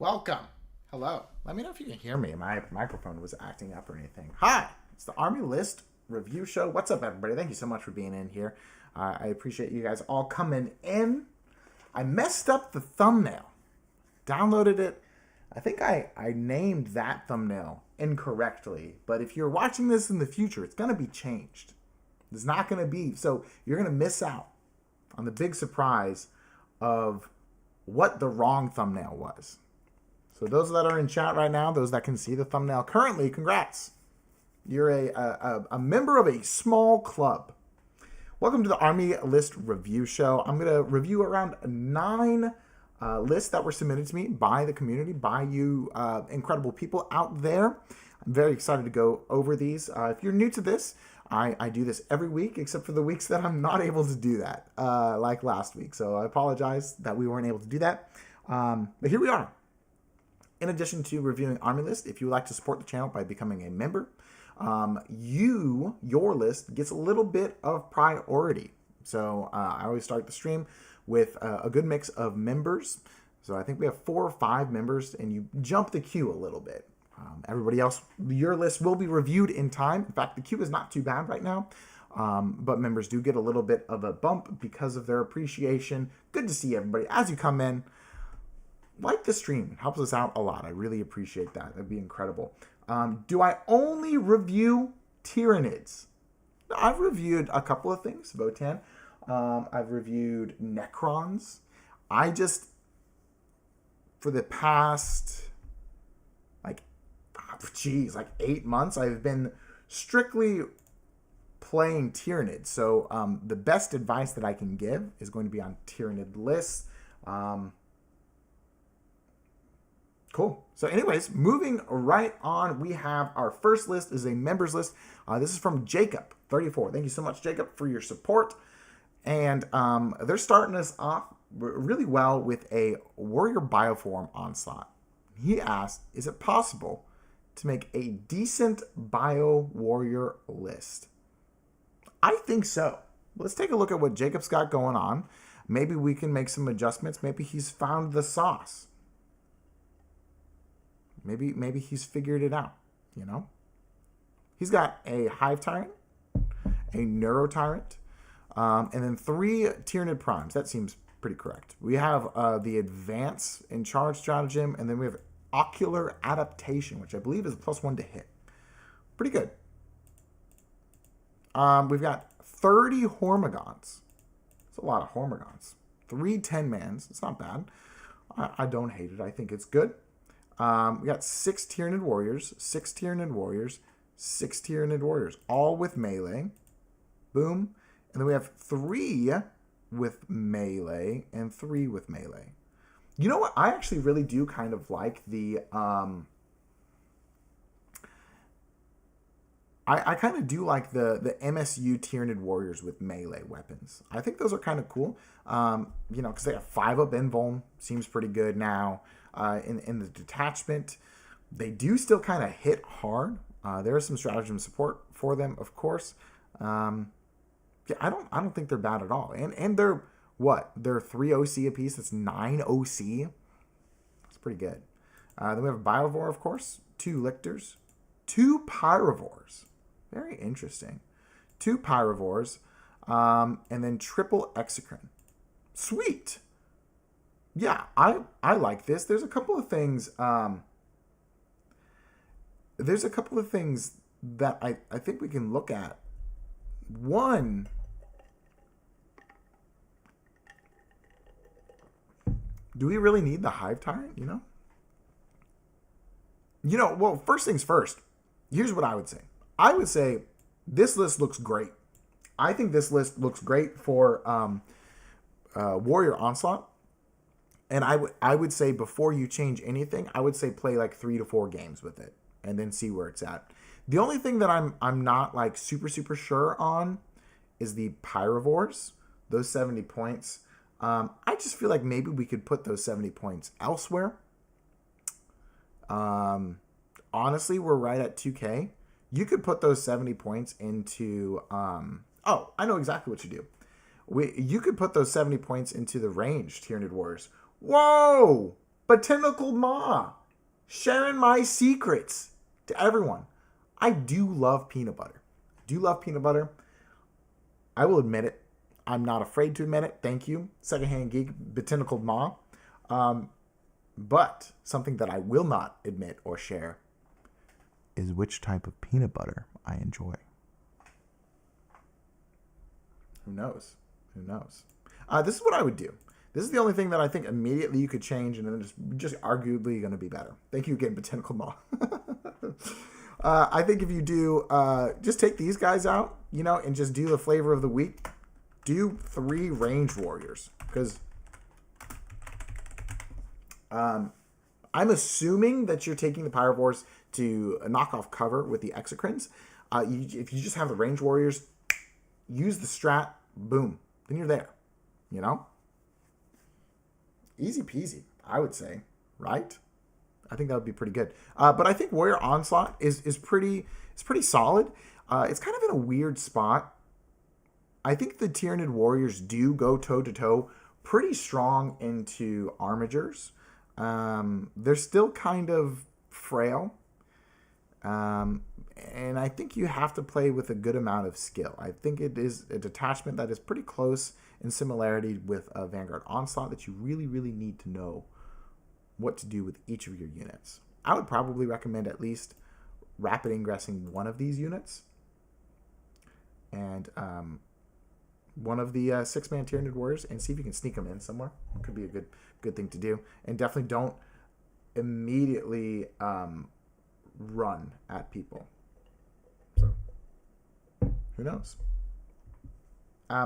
Welcome. Hello. Let me know if you can hear me. My microphone was acting up or anything. Hi. It's the Army List Review Show. What's up, everybody? Thank you so much for being in here. I appreciate you guys all coming in. I messed up the thumbnail. Downloaded it. I think I named that thumbnail incorrectly. But if you're watching this in the future, it's going to be changed. It's not going to be. So you're going to miss out on the big surprise of what the wrong thumbnail was. So those that are in chat right now, those that can see the thumbnail currently, congrats. You're a member of a small club. Welcome to the Army List Review Show. I'm going to review around 9 lists that were submitted to me by the community, by you incredible people out there. I'm very excited to go over these. If you're new to this, I do this every week, except for the weeks that I'm not able to do that, like last week. So I apologize that we weren't able to do that. But here we are. In addition to reviewing Army List, if you would like to support the channel by becoming a member, your list gets a little bit of priority. So I always start the stream with a good mix of members. So I think we have 4 or 5 members, and you jump the queue a little bit. Everybody else, your list will be reviewed in time. In fact, the queue is not too bad right now, but members do get a little bit of a bump because of their appreciation. Good to see everybody as you come in. Like the stream. It helps us out a lot. I really appreciate that. That'd be incredible. Do I only review Tyranids? I've reviewed a couple of things, Votan. I've reviewed Necrons. For the past, like 8 months, I've been strictly playing Tyranids. So the best advice that I can give is going to be on Tyranid lists. Cool. So anyways, moving right on, we have our first list is a members list. This is from Jacob34. Thank you so much, Jacob, for your support. And they're starting us off really well with a warrior bioform onslaught. He asked, is it possible to make a decent bio warrior list? I think so. Let's take a look at what Jacob's got going on. Maybe we can make some adjustments. Maybe he's found the sauce. Maybe he's figured it out, you know? He's got a Hive Tyrant, a Neuro Tyrant, and then 3 Tyranid Primes. That seems pretty correct. We have the Advance in Charge Stratagem, and then we have Ocular Adaptation, which I believe is a +1 to hit. Pretty good. We've got 30 Hormigons. It's a lot of Hormigons. 3 10-mans. It's not bad. I don't hate it. I think it's good. We got 6 Tyranid Warriors, 6 Tyranid Warriors, 6 Tyranid Warriors, all with melee. Boom. And then we have 3 with melee and 3 with melee. You know what? I actually really do kind of like the... I kind of do like the MSU Tyranid Warriors with melee weapons. I think those are kind of cool. You know, because they have 5-up invuln. Seems pretty good now. In the detachment, they do still kind of hit hard. There is some stratagem support for them, of course. Yeah, I don't think they're bad at all. And they're what? They're 3 OC apiece. That's 9 OC. That's pretty good. Then we have a Biovore, of course. 2 Lictors, 2 Pyrovores. Very interesting. 2 Pyrovores, and then triple Exocrine. Sweet. Yeah, I like this. There's a couple of things. There's a couple of things that I think we can look at. One, do we really need the Hive Tyrant? You know. Well, first things first. Here's what I would say. I would say this list looks great. I think this list looks great for Warrior Onslaught. And I would say before you change anything, I would say play like 3 to 4 games with it and then see where it's at. The only thing that I'm not like super sure on is the Pyrovores, those 70 points. I just feel like maybe we could put those 70 points elsewhere. Honestly, we're right at 2K. You could put those 70 points into oh, I know exactly what you do. You could put those 70 points into the ranged Tyranid Warriors. Whoa! Botanical Ma, sharing my secrets to everyone. I do love peanut butter. I will admit it. I'm not afraid to admit it. Thank you, Secondhand Geek, Botanical Ma. But something that I will not admit or share is which type of peanut butter I enjoy. Who knows? This is what I would do. This is the only thing that I think immediately you could change and then just arguably going to be better. Thank you again, Botanical Ma. I think if you do, just take these guys out, and just do the flavor of the week. Do 3 range warriors. Because I'm assuming that you're taking the Pyrivores to knock off cover with the Exocrines. If you just have the range warriors, use the strat, boom, then you're there. Easy peasy, I would say, right? I think that would be pretty good. But I think Warrior Onslaught is pretty solid. It's kind of in a weird spot. I think the Tyranid Warriors do go toe-to-toe pretty strong into Armigers. They're still kind of frail. And I think you have to play with a good amount of skill. I think it is a detachment that is pretty close in similarity with a Vanguard Onslaught that you really, really need to know what to do with each of your units. I would probably recommend at least rapid ingressing one of these units. And one of the 6-man Tyranid Warriors, and see if you can sneak them in somewhere. It could be a good thing to do. And definitely don't immediately run at people. So, who knows?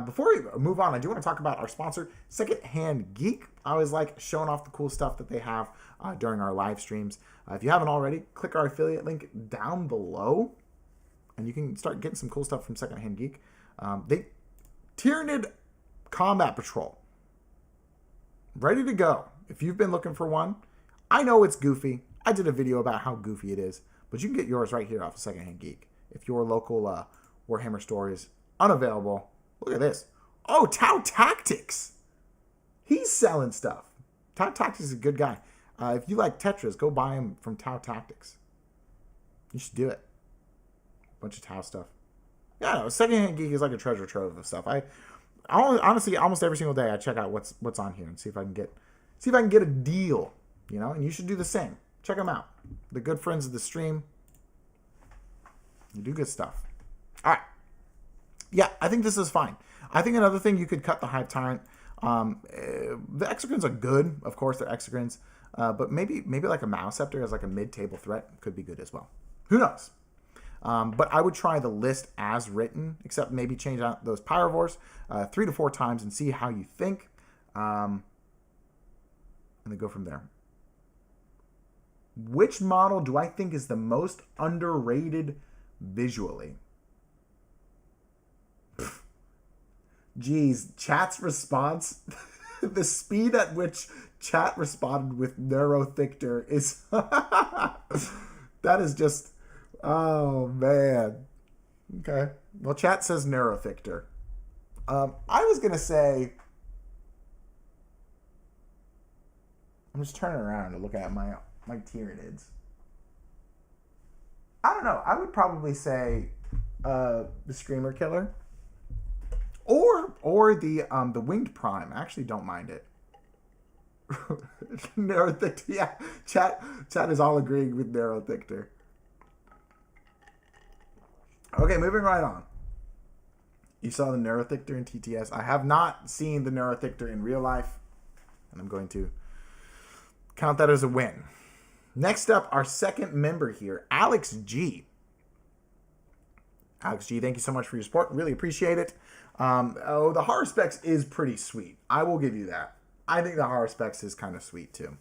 Before we move on, I do want to talk about our sponsor, Secondhand Geek. I always like showing off the cool stuff that they have during our live streams. If you haven't already, click our affiliate link down below, and you can start getting some cool stuff from Secondhand Geek. Tyranid Combat Patrol, ready to go. If you've been looking for one, I know it's goofy. I did a video about how goofy it is, but you can get yours right here off of Secondhand Geek. If your local Warhammer store is unavailable, look at this. Oh, Tau Tactics. He's selling stuff. Tau Tactics is a good guy. If you like Tetras, go buy him from Tau Tactics. You should do it. Bunch of Tau stuff. Yeah, no, Secondhand Geek is like a treasure trove of stuff. I honestly, almost every single day I check out what's on here and see if I can get a deal. And you should do the same. Check them out. The good friends of the stream. You do good stuff. All right. Yeah, I think this is fine. I think another thing, you could cut the Hive Tyrant. The Exocrines are good. Of course, they're Exocrines. But maybe like a Maleceptor as like a mid-table threat could be good as well. Who knows? But I would try the list as written, except maybe change out those Pyrivores 3 to 4 times and see how you think. And then go from there. Which model do I think is the most underrated visually? Geez, chat's response, the speed at which chat responded with Neurothictor is, that is just, oh man. Okay. Well, chat says Neurothictor. I was going to say, I'm just turning around to look at my Tyranids. I don't know. I would probably say the Screamer Killer. Or the Winged Prime. I actually don't mind it. Neurothictor. Yeah, chat is all agreeing with Neurothictor. Okay, moving right on. You saw the Neurothictor in TTS. I have not seen the Neurothictor in real life, and I'm going to count that as a win. Next up, our second member here, Alex G. Alex G, thank you so much for your support. Really appreciate it. The horror specs is pretty sweet. I will give you that. I think the horror specs is kind of sweet too.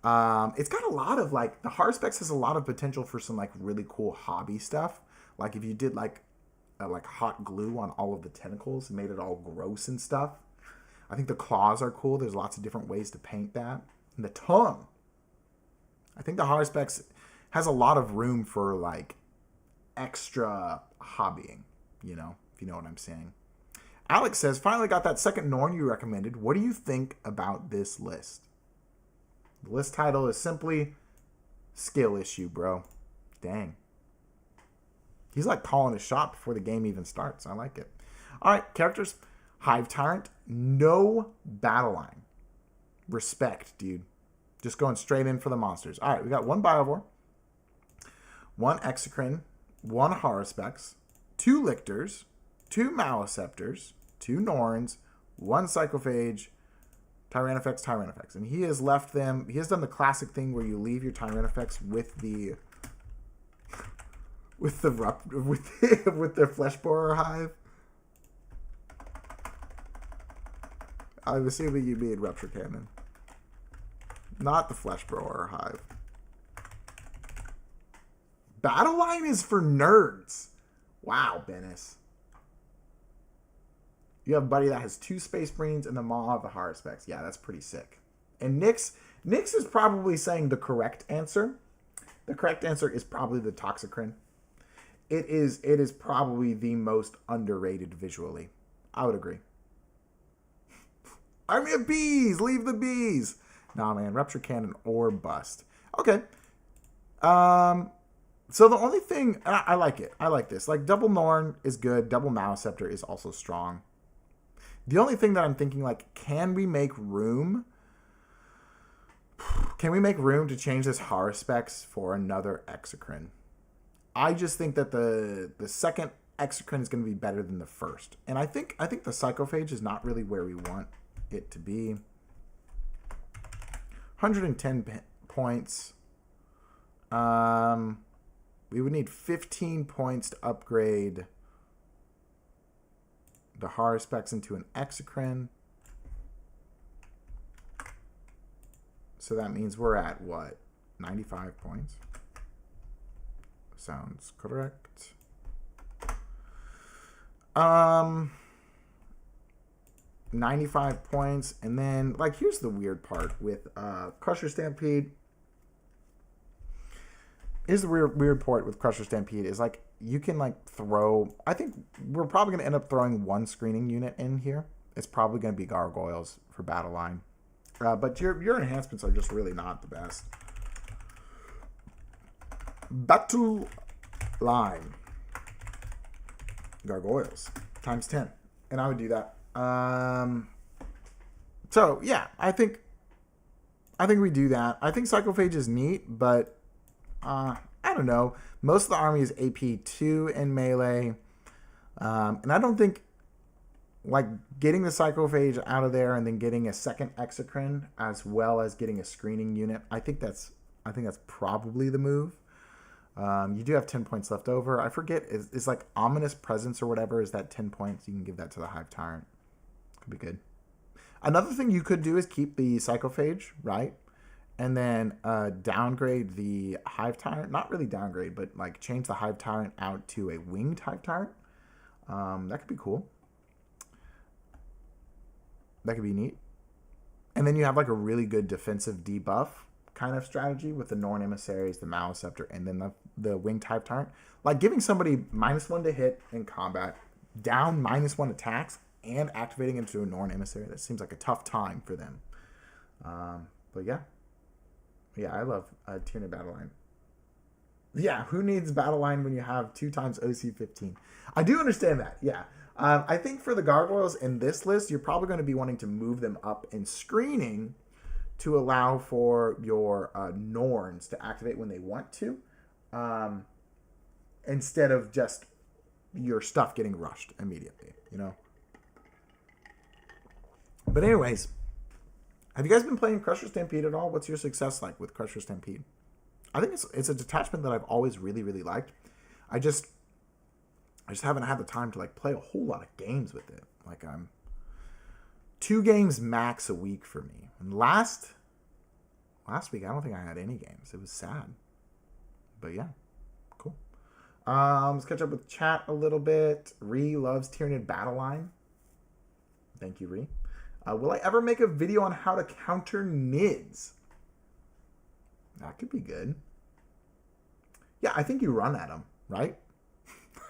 It's got a lot of the horror specs has a lot of potential for some really cool hobby stuff. Like if you did like hot glue on all of the tentacles and made it all gross and stuff. I think the claws are cool. There's lots of different ways to paint that. And the tongue. I think the horror specs has a lot of room for extra hobbying, if you know what I'm saying. Alex says, finally got that second Norn you recommended. What do you think about this list? The list title is simply skill issue, bro. Dang. He's like calling his shot before the game even starts. I like it. All right, characters. Hive Tyrant. No battle line. Respect, dude. Just going straight in for the monsters. All right, we got 1 Biovore, 1 Exocrine, 1 Haruspex, 2 Lictors, 2 Maliceptors, 2 Norns, 1 Psychophage, Tyrannofex. And he has left them. He has done the classic thing where you leave your Tyrannofex with the with their flesh borer hive. I'm assuming you mean Rupture Cannon. Not the flesh borer hive. Battle line is for nerds. Wow, Bennis. You have a buddy that has 2 Space Marines and the Maw of the Haruspex. Yeah, that's pretty sick. And Nyx is probably saying the correct answer. The correct answer is probably the Toxicrin. It is probably the most underrated visually. I would agree. Army of Bees! Leave the bees! Nah, man. Rupture Cannon or bust. Okay. So the only thing... I like it. I like this. Like, double Norn is good. Double Maliceptor is also strong. The only thing that I'm thinking, like, can we make room? Can we make room to change this Haruspex for another Exocrine? I just think that the second Exocrine is going to be better than the first. And I think the Psychophage is not really where we want it to be. 110 points. We would need 15 points to upgrade the Haruspex into an Exocrine. So that means we're at what? 95 points. Sounds correct. 95 points. And then, like, here's the weird part with Crusher Stampede. Here's the weird part with Crusher Stampede is, like, you can, like, throw... I think we're probably going to end up throwing 1 screening unit in here. It's probably going to be Gargoyles for Battle Line. But your enhancements are just really not the best. Battle Line. Gargoyles. Times 10. And I would do that. So, yeah. I think we do that. I think Psychophage is neat, but... I don't know. Most of the army is AP 2 in melee. And I don't think, like, getting the Psychophage out of there and then getting a second Exocrine as well as getting a screening unit, I think that's probably the move. You do have 10 points left over. I forget, is like Ominous Presence or whatever, is that 10 points? You can give that to the Hive Tyrant. Could be good. Another thing you could do is keep the Psychophage, right? And then downgrade the Hive Tyrant. Not really downgrade, but like change the Hive Tyrant out to a winged Hive Tyrant. That could be cool. That could be neat. And then you have like a really good defensive debuff kind of strategy with the Norn Emissaries, the Maliceptor, and then the winged Hive Tyrant. Like giving somebody -1 to hit in combat, down -1 attacks, and activating into a Norn Emissary. That seems like a tough time for them. But yeah. Yeah, I love Tyranid Battle Line. Yeah, who needs Battle Line when you have 2 times OC15? I do understand that, yeah. I think for the Gargoyles in this list, you're probably going to be wanting to move them up in screening to allow for your Norns to activate when they want to, instead of just your stuff getting rushed immediately, you know? But anyways... Have you guys been playing Crusher Stampede at all? What's your success like with Crusher Stampede? I think it's a detachment that I've always really, really liked. I just haven't had the time to like play a whole lot of games with it. Like 2 games max a week for me. And last week I don't think I had any games. It was sad. But yeah, cool. Let's catch up with chat a little bit. Ree loves Tyranid Battle Line. Thank you, Ree. Will I ever make a video on how to counter NIDs? That could be good. Yeah, I think you run at them, right?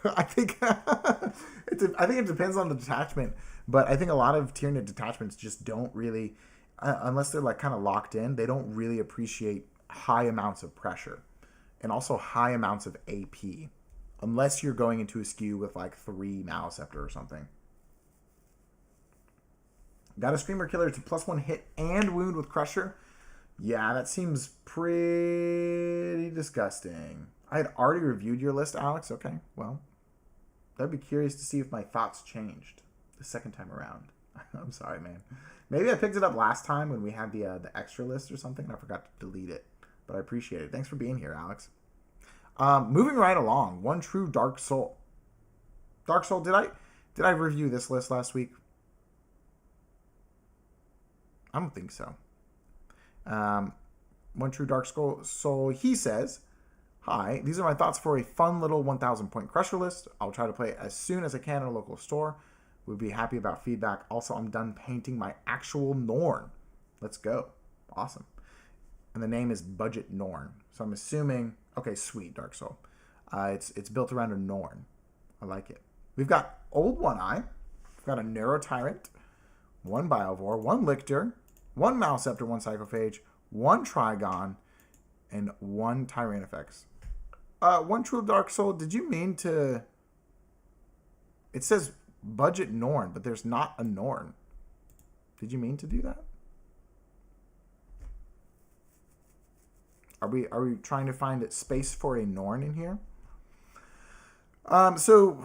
I think it depends on the detachment, but I think a lot of Tyranid detachments just don't really unless they're like kind of locked in, they don't really appreciate high amounts of pressure and also high amounts of AP, unless you're going into a skew with like 3 Maleceptor or something. Got a Screamer Killer to +1 hit and wound with Crusher. Yeah, that seems pretty disgusting. I had already reviewed your list, Alex. Okay, well, I'd be curious to see if my thoughts changed the second time around. I'm sorry, man. Maybe I picked it up last time when we had the extra list or something, and I forgot to delete it. But I appreciate it. Thanks for being here, Alex. Moving right along, One True Dark Soul. Dark Soul, did I review this list last week? I don't think so. One True Dark Soul, he says, hi, these are my thoughts for a fun little 1,000 point Crusher list. I'll try to play it as soon as I can at a local store. We'd be happy about feedback. Also, I'm done painting my actual Norn. Let's go. Awesome. And the name is Budget Norn. So I'm assuming, okay, sweet, Dark Soul. It's built around a Norn. I like it. We've got Old One Eye. We've got a Neuro Tyrant, 1 Biovore, 1 Lictor, 1 Maleceptor, 1 Psychophage, 1 Trigon, and 1 Tyranifex. One True Dark Soul, did you mean to... It says Budget Norn, but there's not a Norn. Did you mean to do that? Are we trying to find a space for a Norn in here? So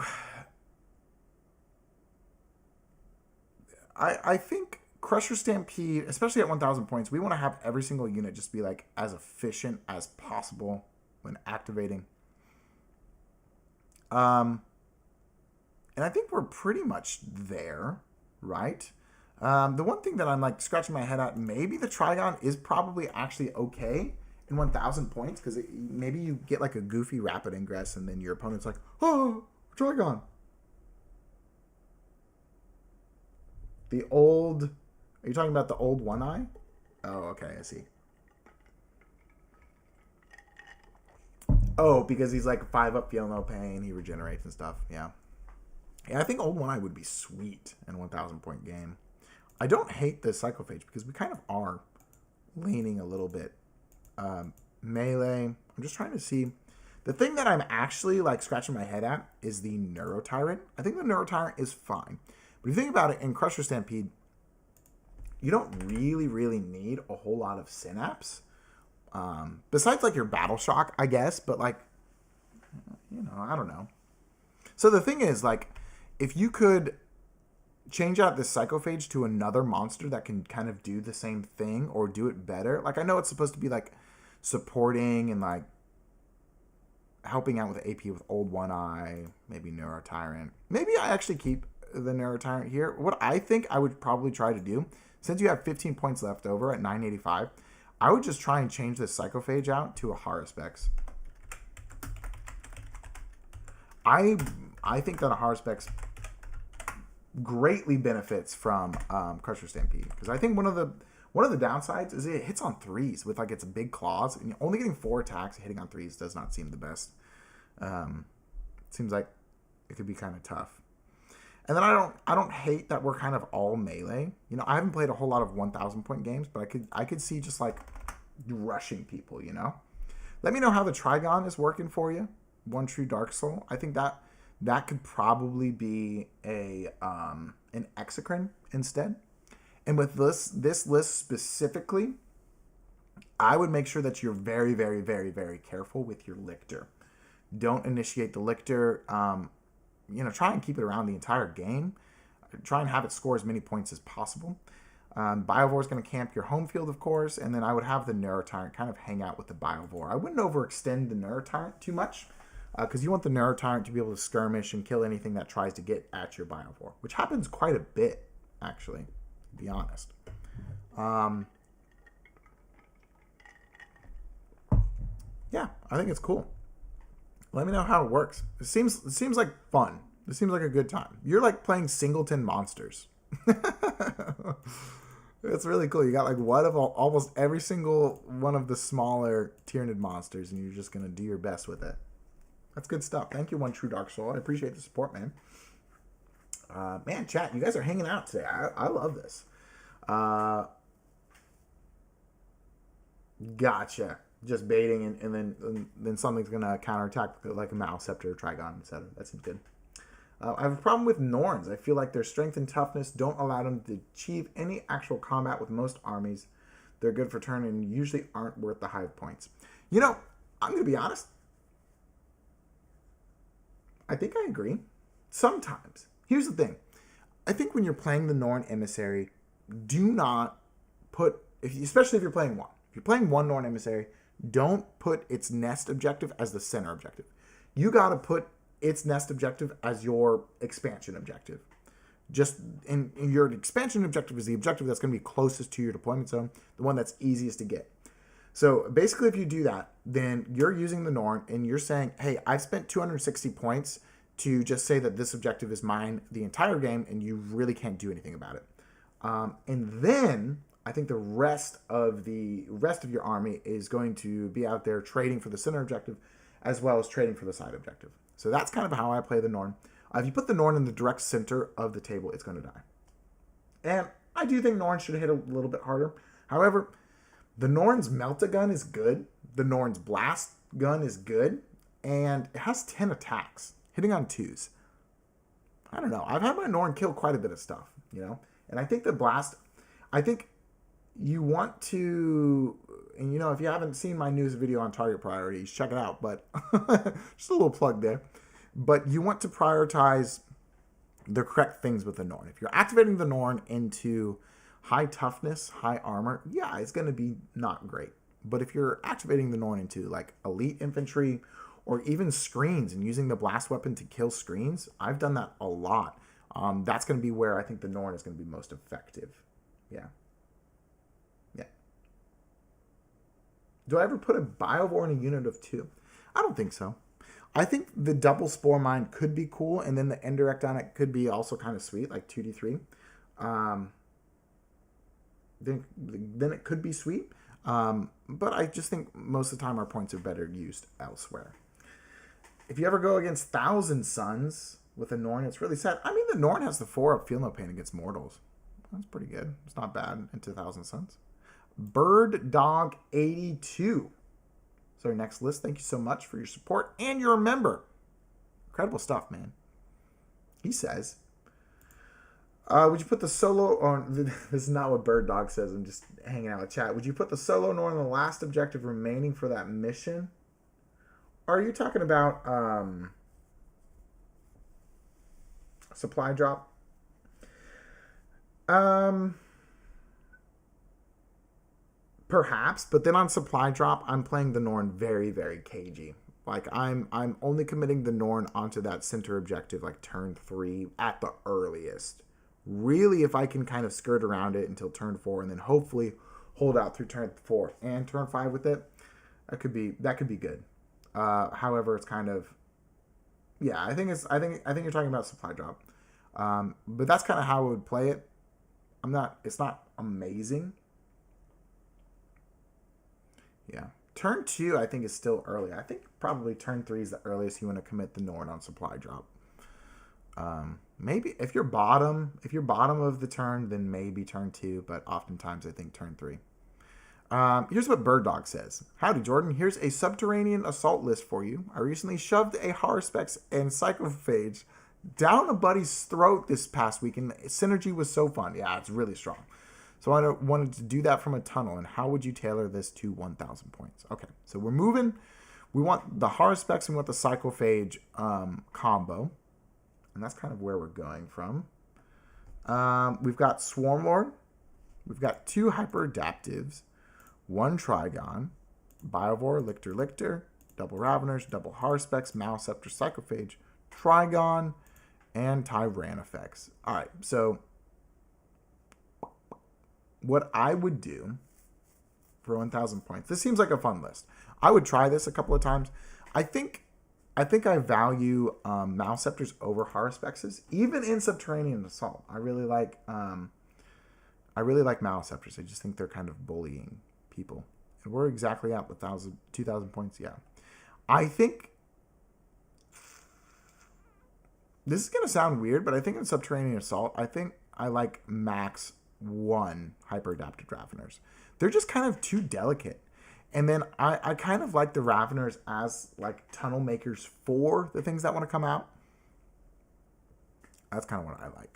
I think Crusher Stampede, especially at 1,000 points, we want to have every single unit just be like as efficient as possible when activating. And I think we're pretty much there, right? The one thing that I'm like scratching my head at, maybe the Trigon is probably actually okay in 1,000 points, because maybe you get like a goofy rapid ingress and then your opponent's like, oh, Trigon. The old, are you talking about the old One Eye? Oh, okay, I see. Oh, because he's like 5 up, feel no pain, he regenerates and stuff, yeah. Yeah, I think old One Eye would be sweet in a 1,000 point game. I don't hate the Psychophage because we kind of are leaning a little bit melee. I'm just trying to see. The thing that I'm actually like scratching my head at is the Neuro Tyrant. I think the Neuro Tyrant is fine. But if you think about it, in Crusher Stampede, you don't really need a whole lot of Synapse. Besides like your Battle Shock, I guess. But like, you know, I don't know. So the thing is, like, if you could change out this Psychophage to another monster that can kind of do the same thing or do it better. Like, I know it's supposed to be like supporting and like helping out with AP with Old One Eye, maybe Neuro Tyrant. Maybe I actually keep the Neuro Tyrant here. What I think I would probably try to do, since you have 15 points left over at 985, I would just try and change this Psychophage out to a Haruspex. I think that a Haruspex greatly benefits from Crusher Stampede, because I think one of the downsides is it hits on 3s with like its big claws, and only getting 4 attacks hitting on 3s does not seem the best. It seems like it could be kind of tough. And then I don't hate that we're kind of all melee. You know, I haven't played a whole lot of 1,000 point games, but I could see just like rushing people. You know, let me know how the Trigon is working for you. One True Dark Soul. I think that could probably be an Exocrine instead. And with this list specifically, I would make sure that you're very, very, very, very careful with your Lictor. Don't initiate the Lictor. You know, try and keep it around the entire game. Try and have it score as many points as possible. Biovore is going to camp your home field, of course, and then I would have the Neurotyrant kind of hang out with the Biovore. I wouldn't overextend the Neurotyrant too much, because you want the Neurotyrant to be able to skirmish and kill anything that tries to get at your Biovore, which happens quite a bit, actually, to be honest. Yeah, I think it's cool. Let me know how it works. It seems like fun. It seems like a good time. You're like playing singleton monsters. It's really cool. You got like almost every single one of the smaller Tyranid monsters, and you're just gonna do your best with it. That's good stuff. Thank you, One True Dark Soul. I appreciate the support, man. Man, chat, you guys are hanging out today. I love this. Gotcha. Just baiting, and then something's gonna counterattack like a Malceptor or Trigon, etc. That seems good. I have a problem with Norns. I feel like their strength and toughness don't allow them to achieve any actual combat with most armies. They're good for turn and usually aren't worth the hive points. You know, I'm gonna be honest. I think I agree. Sometimes. Here's the thing. I think when you're playing the Norn Emissary, do not put, especially if you're playing one. If you're playing one Norn Emissary, don't put its nest objective as the center objective. You got to put its nest objective as your expansion objective. And your expansion objective is the objective that's going to be closest to your deployment zone, the one that's easiest to get. So basically, if you do that, then you're using the Norn and you're saying, hey, I've spent 260 points to just say that this objective is mine the entire game, and you really can't do anything about it. And then I think the rest of your army is going to be out there trading for the center objective as well as trading for the side objective. So that's kind of how I play the Norn. If you put the Norn in the direct center of the table, it's going to die. And I do think Norn should hit a little bit harder. However, the Norn's Melt-A-Gun is good. The Norn's Blast Gun is good. And it has 10 attacks, hitting on 2s. I don't know. I've had my Norn kill quite a bit of stuff, you know? And I think the Blast... I think you want to... And, you know, if you haven't seen my news video on target priorities, check it out. But just a little plug there. But you want to prioritize the correct things with the Norn. If you're activating the Norn into high toughness, high armor, yeah, it's going to be not great. But if you're activating the Norn into like elite infantry or even screens and using the blast weapon to kill screens, I've done that a lot. That's going to be where I think the Norn is going to be most effective. Yeah. Yeah. Do I ever put a Biovore in a unit of 2? I don't think so. I think the double Spore Mine could be cool, and then the indirect on it could be also kind of sweet, like 2d3. Then it could be sweet. But I just think most of the time our points are better used elsewhere. If you ever go against Thousand Suns with a Norn, it's really sad. I mean, the Norn has the 4 up Feel No Pain against mortals. That's pretty good. It's not bad into Thousand Suns. Bird Dog 82. So our next list, thank you so much for your support and you're a member. Incredible stuff, man. He says, would you put the solo on... This is not what Bird Dog says. I'm just hanging out with chat. Would you put the solo Norn on the last objective remaining for that mission? Or are you talking about supply drop? Perhaps, but then on supply drop, I'm playing the Norn very, very cagey. Like I'm only committing the Norn onto that center objective like turn 3 at the earliest. Really, if I can kind of skirt around it until turn 4 and then hopefully hold out through turn 4 and turn 5 with it, that could be good. However, it's kind of, yeah, I think you're talking about supply drop. But that's kind of how I would play it. It's not amazing. Yeah. Turn 2, I think, is still early. I think probably turn 3 is the earliest you want to commit the Norn on supply drop. Maybe if you're bottom of the turn, then maybe turn 2, but oftentimes I think turn 3. Here's what Bird Dog says. Howdy, Jordan. Here's a Subterranean assault list for you. I recently shoved a Harspex and Psychophage down a buddy's throat this past week, and synergy was so fun. Yeah, it's really strong. So I wanted to do that from a tunnel, and how would you tailor this to 1,000 points? Okay, so we're moving. We want the Harspex and we want the Psychophage combo, and that's kind of where we're going from. We've got Swarmlord. We've got 2 Hyper-Adaptives, 1 Trigon, Biovore, Lictor, double Raveners, double Harspex, Malceptor, Psychophage, Trigon, and Tyrannifex. All right, so what I would do for 1,000 points, this seems like a fun list. I would try this a couple of times. I think I value Malceptors over Harspexes, even in Subterranean Assault. I really like Malceptors. I just think they're kind of bullying people. And we're exactly at 2,000 points. Yeah, I think this is gonna sound weird, but I think in Subterranean Assault, I think I like max 1 Hyper-Adapted Raveners. They're just kind of too delicate. And then I kind of like the Raveners as like tunnel makers for the things that want to come out. That's kind of what I like.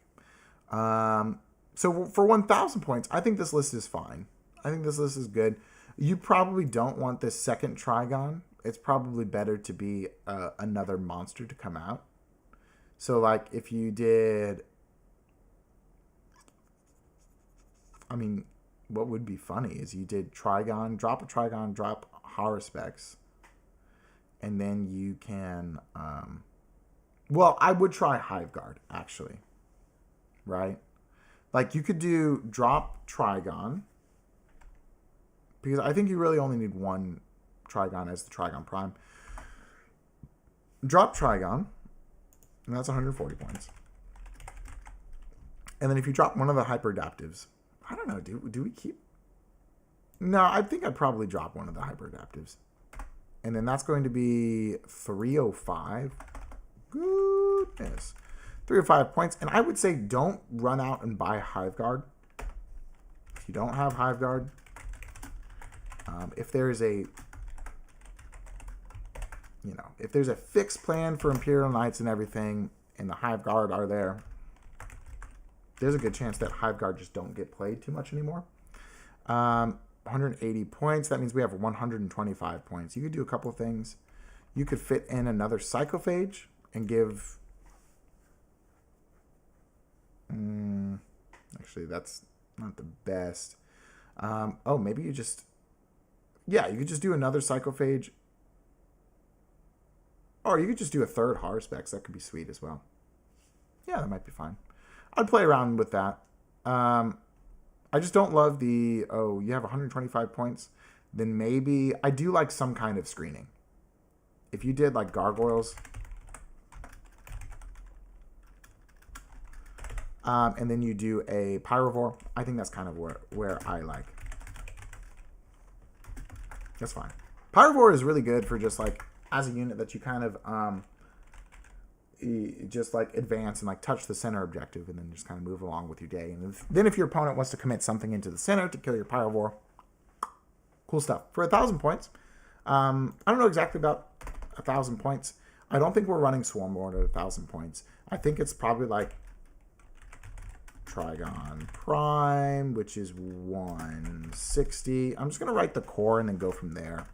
So for 1,000 points, I think this list is fine. I think this list is good. You probably don't want this second Trigon. It's probably better to be another monster to come out. So like if you did... I mean... What would be funny is you did Trigon, drop a Trigon, drop Haruspex, and then you can, well, I would try Hive Guard, actually, right? Like, you could do drop Trigon, because I think you really only need one Trigon as the Trigon Prime. Drop Trigon, and that's 140 points. And then if you drop one of the Hyperadaptives, I don't know. Do we keep... No, I think I'd probably drop one of the Hyperadaptives. And then that's going to be 305. Goodness. 305 points. And I would say don't run out and buy Hive Guard. If you don't have Hive Guard, if there's a... You know, if there's a fixed plan for Imperial Knights and everything, and the Hive Guard are there, there's a good chance that Hive Guard just don't get played too much anymore. 180 points. That means we have 125 points. You could do a couple of things. You could fit in another Psychophage and give... actually, that's not the best. Oh, maybe you just... Yeah, you could just do another Psychophage. Or you could just do a third Haruspex. That could be sweet as well. Yeah, that might be fine. I'd play around with that. I just don't love the, oh, you have 125 points. Then maybe, I do like some kind of screening. If you did like Gargoyles. And then you do a Pyrovore. I think that's kind of where I like. That's fine. Pyrovore is really good for just like, as a unit that you kind of, just like advance and like touch the center objective and then just kind of move along with your day. And then if your opponent wants to commit something into the center to kill your Pyrovore, cool stuff. For 1,000 points, I don't know exactly about 1,000 points. I don't think we're running Swarmlord at 1,000 points. I think it's probably like Trigon Prime, which is 160. I'm just going to write the core and then go from there.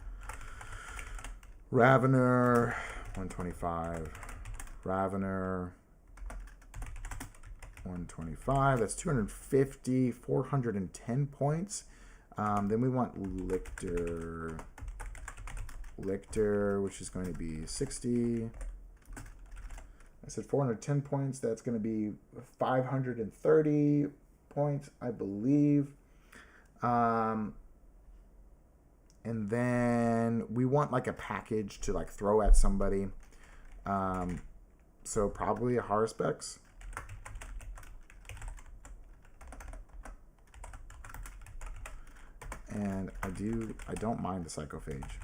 Ravener, 125. Ravener, 125. That's 250, 410 points. Then we want Lictor, which is going to be 60. I said 410 points. That's going to be 530 points, I believe. And then we want like a package to like throw at somebody. So probably a Haruspex. And I don't mind the Psychophage.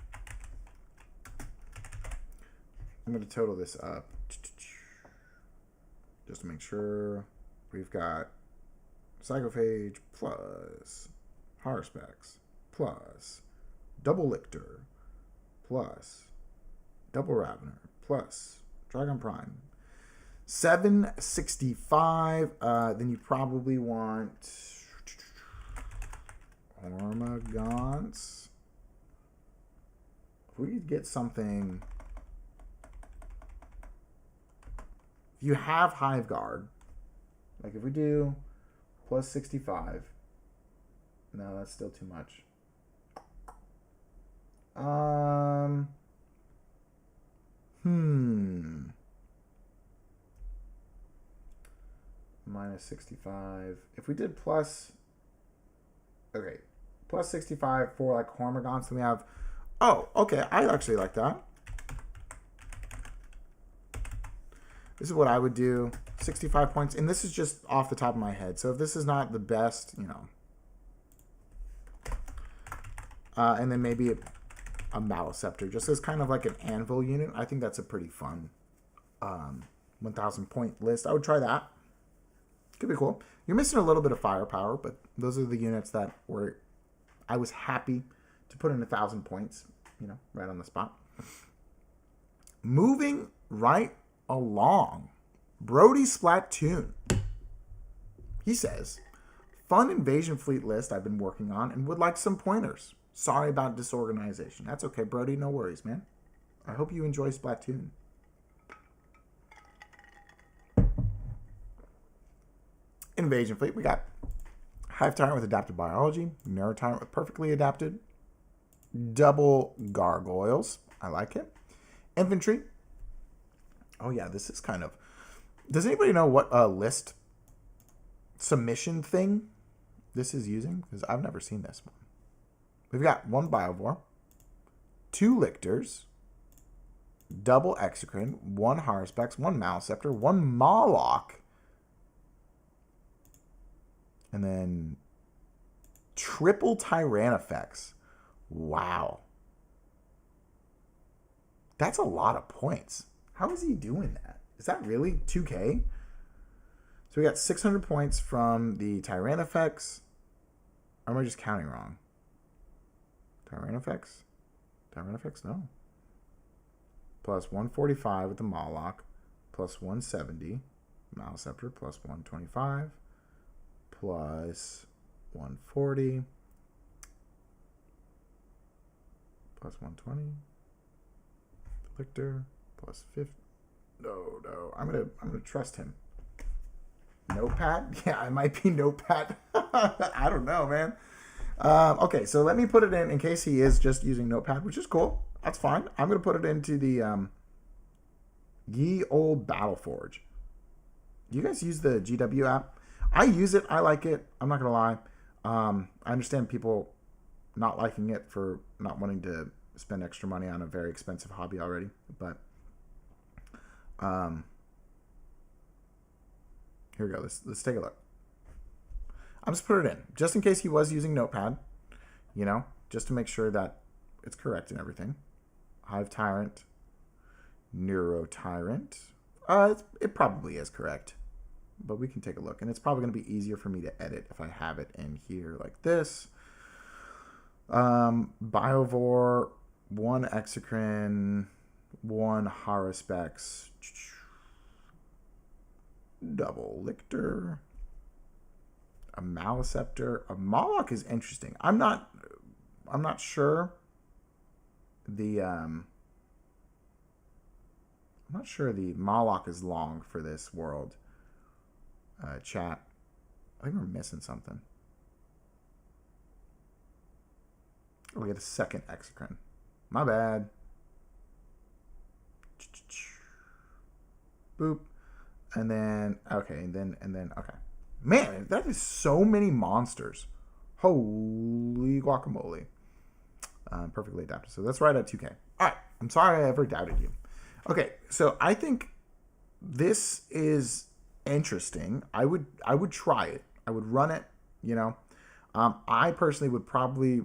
I'm going to total this up just to make sure. We've got Psychophage plus Haruspex plus double Lictor plus double Ravener plus Dragon Prime. 765. Then you probably want Hormagaunts. If we could get something... If you have Hive Guard, like if we do plus 65, no, that's still too much. Minus 65. If we did plus... Okay. Plus 65 for like Hormagaunts, then we have... Oh, okay. I actually like that. This is what I would do. 65 points. And this is just off the top of my head. So if this is not the best, you know. And then maybe a Maliceptor. Just as kind of like an anvil unit. I think that's a pretty fun 1,000 point list. I would try that. Could be cool. You're missing a little bit of firepower, but those are the units that I was happy to put in 1,000 points, you know, right on the spot. Moving right along, Brody Splatoon. He says, fun invasion fleet list I've been working on and would like some pointers. Sorry about disorganization. That's okay, Brody. No worries, man. I hope you enjoy Splatoon. Invasion fleet. We got Hive Tyrant with adapted biology, Narrow Tyrant with perfectly adapted, double gargoyles. I like it. Infantry. Oh yeah, this is kind of... Does anybody know what list submission thing this is using? Because I've never seen this one. We've got 1 Biovore, 2 Lictors, double Exocrine, 1 Haruspex, 1 Maleceptor, 1 Moloch, and then triple Tyrannifex. Wow. That's a lot of points. How is he doing that? Is that really 2K? So we got 600 points from the Tyrannifex. Or am I just counting wrong? Tyrannifex? Tyrannifex? No. Plus 145 with the Moloch. Plus 170. Maleceptor plus 125. Plus 140. Plus 120. Lictor plus 50. No. I'm gonna trust him. Notepad? Yeah, it might be Notepad. I don't know, man. Okay, so let me put it in case he is just using Notepad, which is cool. That's fine. I'm going to put it into the Ye Old Battleforge. Do you guys use the GW app? I use it. I like it. I'm not going to lie. I understand people not liking it for not wanting to spend extra money on a very expensive hobby already. But here we go. Let's take a look. I'm just put it in just in case he was using Notepad, you know, just to make sure that it's correct and everything. Hive Tyrant, Neuro Tyrant. It probably is correct, but we can take a look, and it's probably going to be easier for me to edit if I have it in here like this. Biovore, 1 Exocrine, 1 Haruspex, double Lictor. A Maleceptor. A Moloch is interesting. I'm not sure the Moloch is long for this world. Chat. I think we're missing something. Oh, we get a second Exocrine. My bad. Boop. And then okay, and then okay. Man, that is so many monsters. Holy guacamole. Perfectly adapted. So that's right at 2K. All right. I'm sorry I ever doubted you. Okay. So I think this is interesting. I would try it. I would run it, you know. I personally would probably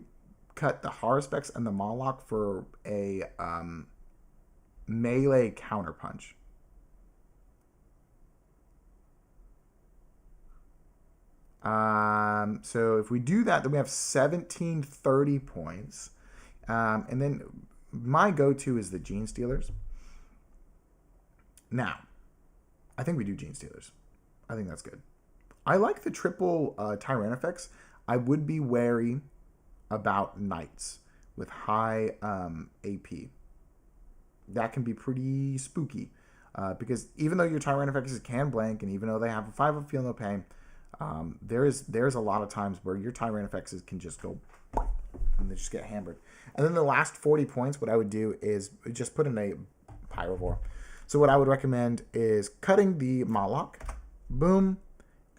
cut the Haruspex and the Moloch for a melee counterpunch. So if we do that, then we have 1730 points. And then my go-to is the Gene Stealers. Now, I think we do Gene Stealers. I think that's good. I like the triple Tyrannifex. I would be wary about Knights with high AP. That can be pretty spooky. Because even though your Tyrannifexes can blank, and even though they have a 5 of Feel No Pain, there's a lot of times where your Tyrannifexes can just go and they just get hammered. And then the last 40 points, what I would do is just put in a Pyrovore. So what I would recommend is cutting the Moloch, boom,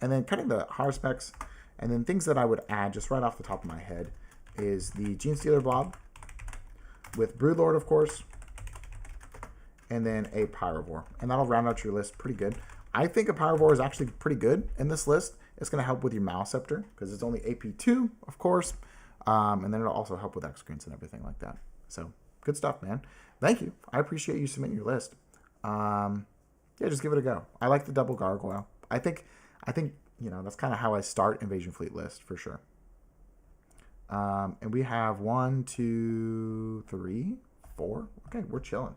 and then cutting the Haruspex, and then things that I would add just right off the top of my head is the Gene Stealer Blob with Broodlord, of course, and then a Pyrovore. And that'll round out your list pretty good. I think a Pyrovore is actually pretty good in this list. It's going to help with your Maleceptor because it's only AP2, of course. And then it'll also help with X-Screens and everything like that. So, good stuff, man. Thank you. I appreciate you submitting your list. Yeah, just give it a go. I like the double Gargoyle. I think, you know, that's kind of how I start Invasion Fleet list for sure. And we have 1, 2, 3, 4. Okay, we're chilling.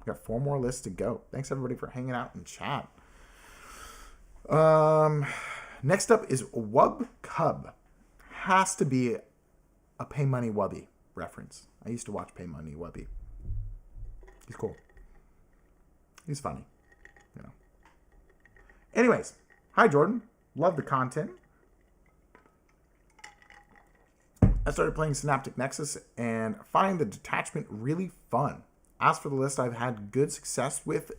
We got 4 more lists to go. Thanks everybody for hanging out in chat. Next up is Wub Cub. Has to be a Pay Money Wubby reference. I used to watch Pay Money Wubby. He's cool. He's funny. You know. Anyways, hi Jordan. Love the content. I started playing Synaptic Nexus and find the detachment really fun. As for the list, I've had good success with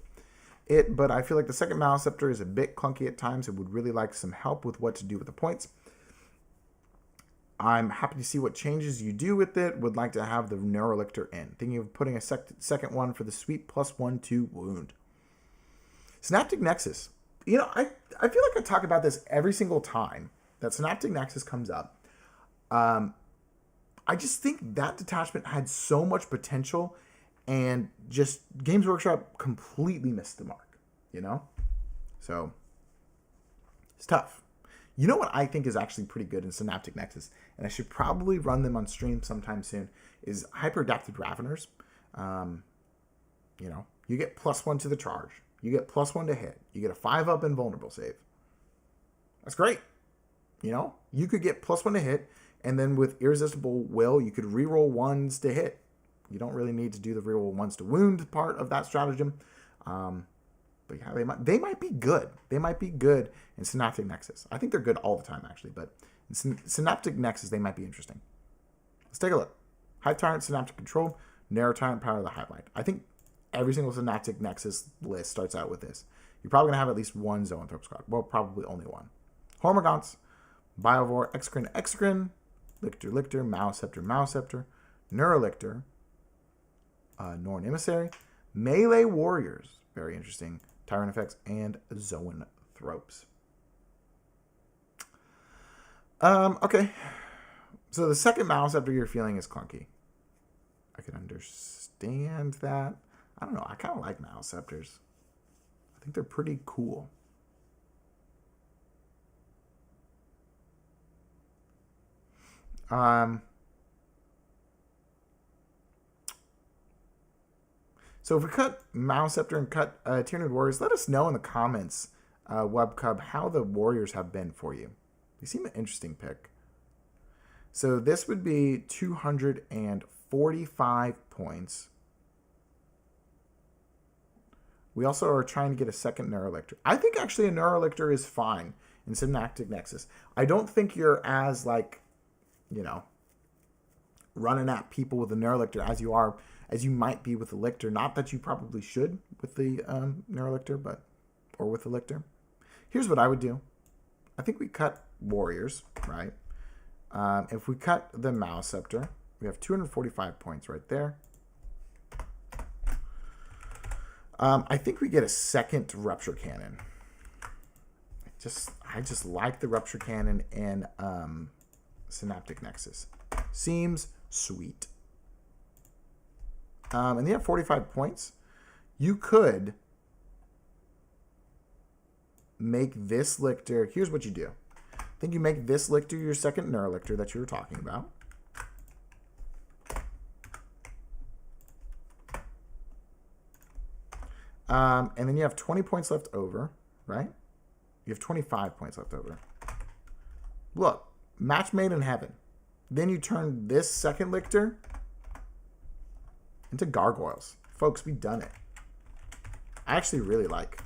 it, but I feel like the second Maleceptor is a bit clunky at times and would really like some help with what to do with the points. I'm happy to see what changes you do with it. Would like to have the Neurolictor in. Thinking of putting a second one for the sweet +1/2 wound. Synaptic Nexus. You know, I feel like I talk about this every single time that Synaptic Nexus comes up. I just think that detachment had so much potential and just Games Workshop completely missed the mark, you know? So, it's tough. You know what I think is actually pretty good in Synaptic Nexus, and I should probably run them on stream sometime soon, is Hyper-Adapted Raveners. You know, you get +1 to the charge. You get +1 to hit. You get a 5-up invulnerable save. That's great. You know, you could get +1 to hit, and then with Irresistible Will, you could reroll 1s to hit. You don't really need to do the reroll 1s to wound part of that stratagem. But yeah, they might be good. They might be good in Synaptic Nexus. I think they're good all the time, actually. But in Synaptic Nexus, they might be interesting. Let's take a look. Hive Tyrant, Synaptic Control, Narrow Tyrant, Power of the Hive Mind. I think every single Synaptic Nexus list starts out with this. You're probably going to have at least one Zoanthrope squad. Well, probably only one. Hormagaunts, Biovore, Exocrine, Lictor, Maleceptor, Neurolictor, Norn Emissary, Melee Warriors, very interesting, Tyrant Effects, and Zoanthropes. Okay. So the second Maleceptor you're feeling is clunky. I can understand that. I don't know. I kind of like Maleceptors. I think they're pretty cool. So if we cut Maleceptor and cut Tyranid Warriors, let us know in the comments, Webcub, how the Warriors have been for you. They seem an interesting pick. So this would be 245 points. We also are trying to get a second Neurolictor. I think actually a Neurolictor is fine in Synaptic Nexus. I don't think you're as, like, you know, running at people with a Neurolictor as you might be with the Lictor. Not that you probably should with the Neurolictor, or with the Lictor. Here's what I would do. I think we cut Warriors, right? If we cut the Maleceptor, we have 245 points right there. I think we get a second Rupture Cannon. I just like the Rupture Cannon in Synaptic Nexus. Seems sweet. And you have 45 points. You could make this Lictor. Here's what you do. I think you make this Lictor your second Neurolictor that you were talking about. And then you have 20 points left over, right? You have 25 points left over. Look, match made in heaven. Then you turn this second Lictor into Gargoyles. Folks, we've done it. I actually really like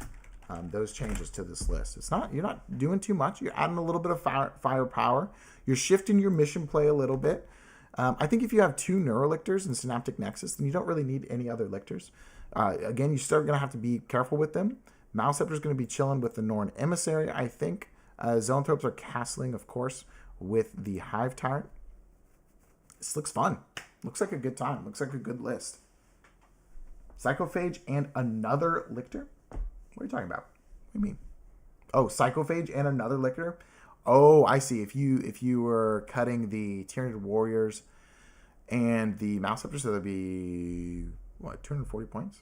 those changes to this list. You're not doing too much. You're adding a little bit of firepower. You're shifting your mission play a little bit. I think if you have 2 Neurolictors in Synaptic Nexus, then you don't really need any other Lictors. Again, you still going to have to be careful with them. Maleceptor is going to be chilling with the Norn Emissary, I think. Zoanthropes are castling, of course, with the Hive Tyrant. This looks fun. Looks like a good time. Looks like a good list. Psychophage and another Lictor? What are you talking about? What do you mean? Oh, Psychophage and another Lictor? Oh, I see. If you were cutting the Tyranid Warriors and the Maleceptor, so that'd be, what, 240 points?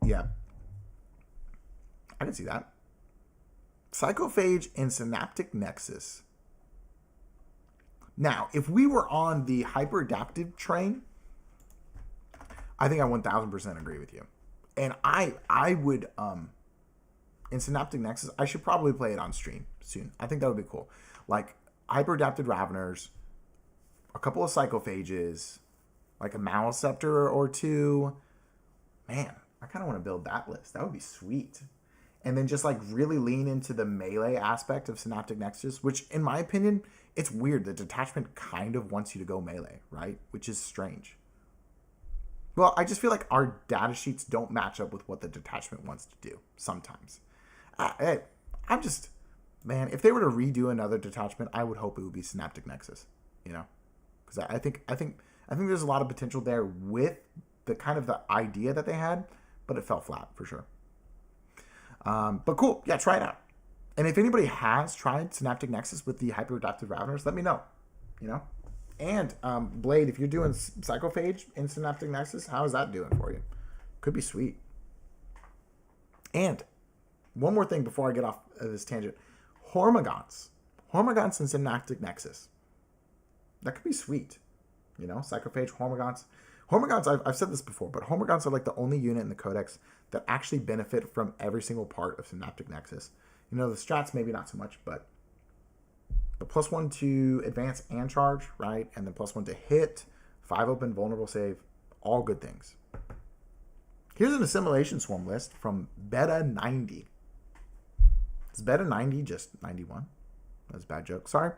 Yeah. I can see that. Psychophage and Synaptic Nexus. Now, if we were on the hyper-adaptive train, I think I 1000% agree with you. And I would, in Synaptic Nexus, I should probably play it on stream soon. I think that would be cool. Like, hyper-adapted Raveners, a couple of Psychophages, like a Maliceptor or two. Man, I kind of want to build that list. That would be sweet. And then just like really lean into the melee aspect of Synaptic Nexus, which in my opinion, it's weird. The detachment kind of wants you to go melee, right? Which is strange. Well, I just feel like our data sheets don't match up with what the detachment wants to do sometimes. I'm just, man, if they were to redo another detachment, I would hope it would be Synaptic Nexus, you know? Because I think there's a lot of potential there with the kind of the idea that they had, but it fell flat for sure. But cool. Yeah, try it out. And if anybody has tried Synaptic Nexus with the hyper-adaptive Raveners, let me know. You know? And, Blade, if you're doing Psychophage in Synaptic Nexus, how is that doing for you? Could be sweet. And one more thing before I get off of this tangent. Hormagaunts. Hormagaunts in Synaptic Nexus. That could be sweet. You know? Psychophage, Hormagaunts. Hormagaunts, I've said this before, but Hormagaunts are like the only unit in the Codex that actually benefit from every single part of Synaptic Nexus. You know, the strats maybe not so much, but the +1 to advance and charge, right? And then +1 to hit, 5 open, vulnerable save, all good things. Here's an Assimilation Swarm list from Beta 90. Is Beta 90 just 91? That's a bad joke, sorry.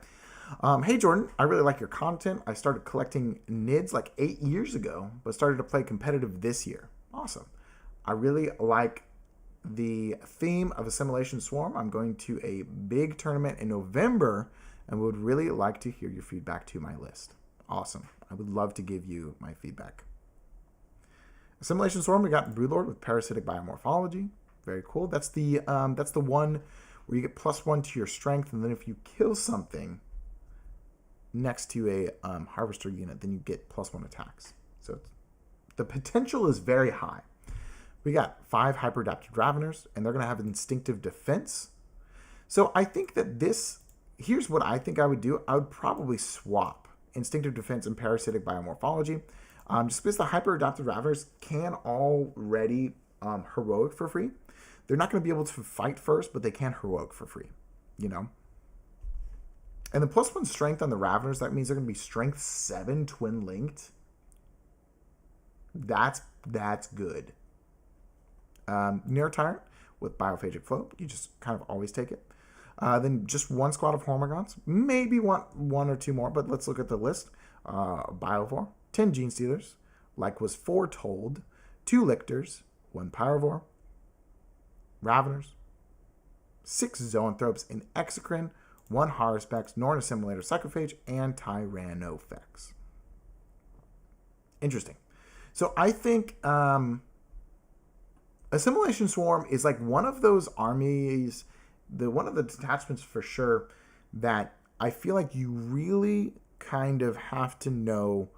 Hey Jordan, I really like your content. I started collecting NIDs like 8 years ago, but started to play competitive this year. Awesome. I really like the theme of Assimilation Swarm. I'm going to a big tournament in November and would really like to hear your feedback to my list. Awesome. I would love to give you my feedback. Assimilation Swarm, we got Broodlord with Parasitic Biomorphology. Very cool. That's the one where you get +1 to your strength, and then if you kill something next to a harvester unit, then you get +1 attacks. So the potential is very high. We got 5 hyper-adapted Raveners, and they're going to have instinctive defense. So I think that here's what I think I would do. I would probably swap instinctive defense and parasitic biomorphology. Just because the hyper-adapted Raveners can already heroic for free. They're not going to be able to fight first, but they can heroic for free, you know? And the +1 strength on the Raveners, that means they're going to be strength 7 twin linked. That's good. Near Tyrant with Biophagic Flow. You just kind of always take it. Then just 1 squad of Hormagaunts. Maybe one or 2 more, but let's look at the list. Biovore, 10 Gene Stealers, like was foretold, 2 Lictors, 1 Pyrovore, Raveners, 6 Zoanthropes in Exocrine, 1 Haruspex, Norn Assimilator, Psychophage, and Tyrannofex. Interesting. So I think Assimilation Swarm is like one of those armies, one of the detachments for sure, that I feel like you really kind of have to know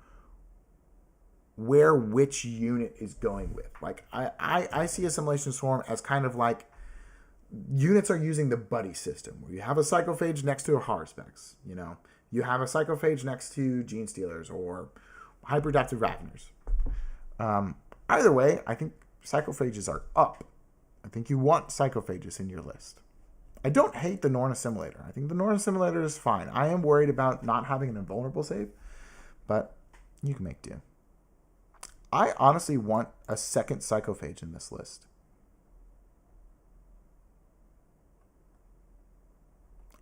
where which unit is going with. Like I see Assimilation Swarm as kind of like units are using the buddy system, where you have a Psychophage next to a Haruspex, you know, you have a Psychophage next to Gene Stealers or Hyperadaptive Raveners. Either way, I think Psychophages are up. I think you want Psychophages in your list. I don't hate the Norn Assimilator. I think the Norn Assimilator is fine. I am worried about not having an invulnerable save, but you can make do. I honestly want a second Psychophage in this list.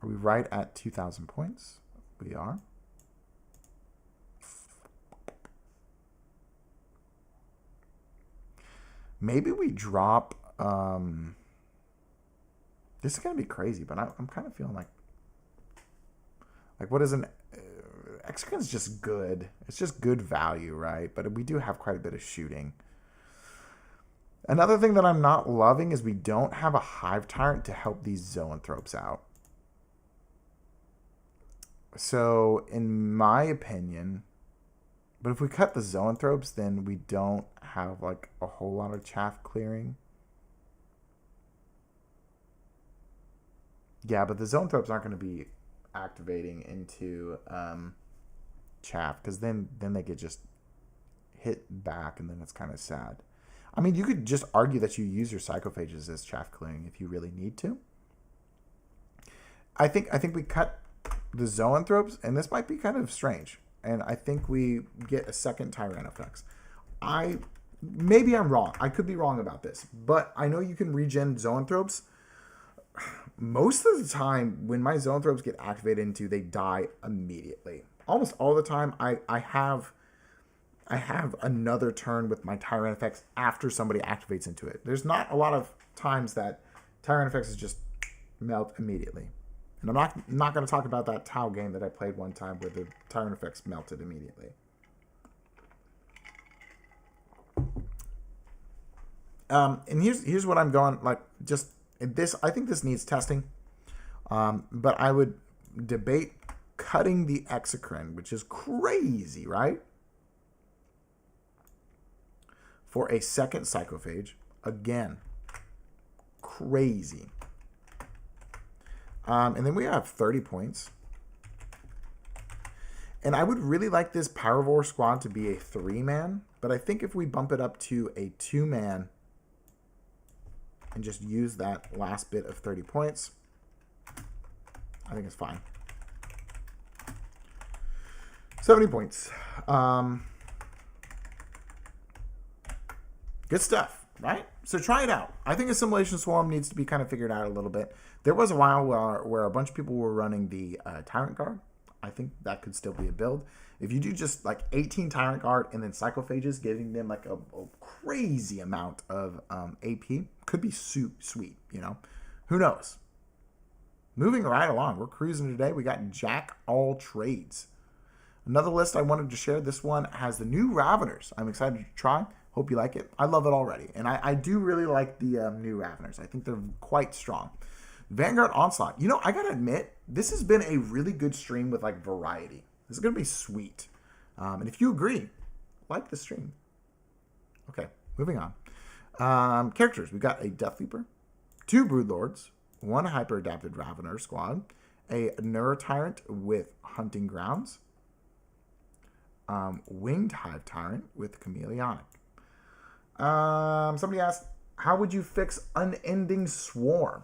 Are we right at 2,000 points? We are. Maybe we drop... this is going to be crazy, but I'm kind of feeling like what is an... Exocrine is just good. It's just good value, right? But we do have quite a bit of shooting. Another thing that I'm not loving is we don't have a Hive Tyrant to help these Zoanthropes out. So, in my opinion... But if we cut the Zoanthropes, then we don't have, like, a whole lot of chaff clearing. Yeah, but the zoanthropes aren't going to be activating into chaff, because then they get just hit back, and then it's kind of sad. I mean, you could just argue that you use your psychophages as chaff clearing if you really need to. I think we cut the zoanthropes, and this might be kind of strange. And I think we get a second Tyranofex. Maybe I'm wrong. I could be wrong about this, but I know you can regen zoanthropes. Most of the time, when my zoanthropes get activated into, they die immediately. Almost all the time, I have another turn with my Tyranofex after somebody activates into it. There's not a lot of times that Tyranofexes just melt immediately. And I'm not going to talk about that Tau game that I played one time where the Tyranofex melted immediately. And here's what I'm going, like, just this. I think this needs testing. But I would debate cutting the Exocrine, which is crazy, right? For a second Psychophage. Again, crazy. And then we have 30 points. And I would really like this Powervore squad to be a 3-man. But I think if we bump it up to a 2-man and just use that last bit of 30 points, I think it's fine. 70 points. Good stuff, right? So try it out. I think Assimilation Swarm needs to be kind of figured out a little bit. There was a while where a bunch of people were running the Tyrant Guard. I think that could still be a build. If you do just like 18 Tyrant Guard and then Psychophages, giving them like a crazy amount of AP, could be sweet, you know? Who knows? Moving right along. We're cruising today. We got Jack All Trades. Another list I wanted to share. This one has the new Raveners. I'm excited to try. Hope you like it. I love it already. And I do really like the new Raveners. I think they're quite strong. Vanguard Onslaught. You know, I gotta admit, this has been a really good stream with like variety. This is gonna be sweet. And if you agree, like the stream. Okay, moving on. Characters. We got a Death Leaper, 2 Broodlords, 1 Hyper Adapted Ravener squad, a Neurotyrant with Hunting Grounds, Winged Hive Tyrant with Chameleonic. Somebody asked, how would you fix Unending Swarm?